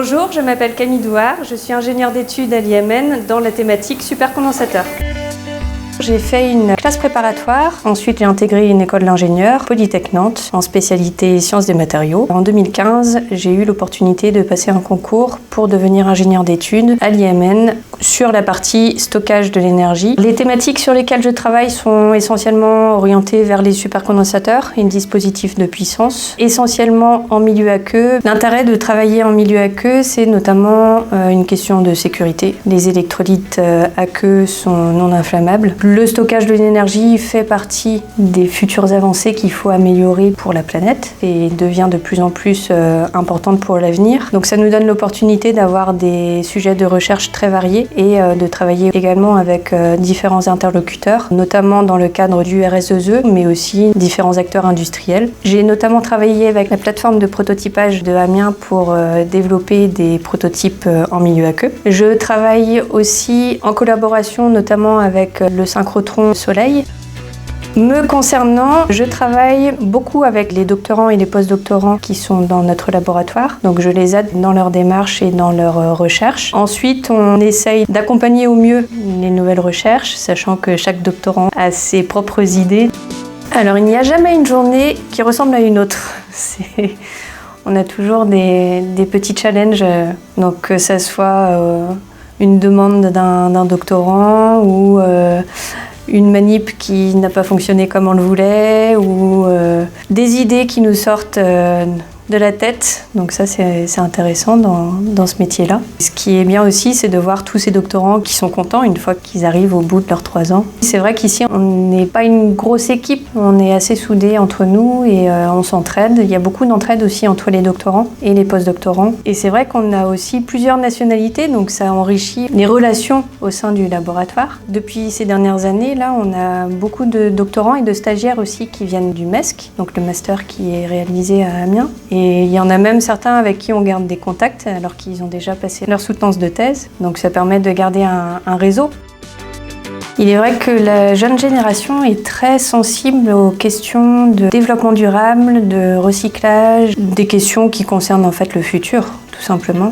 Bonjour, je m'appelle Camille Douard, je suis ingénieure d'études à l'IMN dans la thématique supercondensateur. J'ai fait une classe préparatoire, ensuite j'ai intégré une école d'ingénieur, Polytech Nantes, en spécialité sciences des matériaux. En 2015, j'ai eu l'opportunité de passer un concours pour devenir ingénieur d'études à l'IMN sur la partie stockage de l'énergie. Les thématiques sur lesquelles je travaille sont essentiellement orientées vers les supercondensateurs et dispositifs de puissance, essentiellement en milieu aqueux. L'intérêt de travailler en milieu aqueux, c'est notamment une question de sécurité. Les électrolytes aqueux sont non inflammables. Le stockage de l'énergie fait partie des futures avancées qu'il faut améliorer pour la planète et devient de plus en plus importante pour l'avenir. Donc ça nous donne l'opportunité d'avoir des sujets de recherche très variés et de travailler également avec différents interlocuteurs, notamment dans le cadre du RSE, mais aussi différents acteurs industriels. J'ai notamment travaillé avec la plateforme de prototypage de Amiens pour développer des prototypes en milieu aqueux. Je travaille aussi en collaboration notamment avec le synchrotron Soleil. Me concernant, je travaille beaucoup avec les doctorants et les post-doctorants qui sont dans notre laboratoire. Donc je les aide dans leur démarche et dans leur recherche. Ensuite, on essaye d'accompagner au mieux les nouvelles recherches, sachant que chaque doctorant a ses propres idées. Alors il n'y a jamais une journée qui ressemble à une autre. On a toujours des petits challenges, donc que ça soit une demande d'un doctorant ou une manip qui n'a pas fonctionné comme on le voulait ou des idées qui nous sortent de la tête. Donc ça, c'est intéressant dans ce métier-là. Ce qui est bien aussi, c'est de voir tous ces doctorants qui sont contents une fois qu'ils arrivent au bout de leurs 3 ans. C'est vrai qu'ici, on n'est pas une grosse équipe. On est assez soudés entre nous et on s'entraide. Il y a beaucoup d'entraide aussi entre les doctorants et les post-doctorants. Et c'est vrai qu'on a aussi plusieurs nationalités, donc ça enrichit les relations au sein du laboratoire. Depuis ces dernières années, là, on a beaucoup de doctorants et de stagiaires aussi qui viennent du MESC, donc le master qui est réalisé à Amiens. Et il y en a même certains avec qui on garde des contacts alors qu'ils ont déjà passé leur soutenance de thèse. Donc ça permet de garder un réseau. Il est vrai que la jeune génération est très sensible aux questions de développement durable, de recyclage, des questions qui concernent en fait le futur, tout simplement.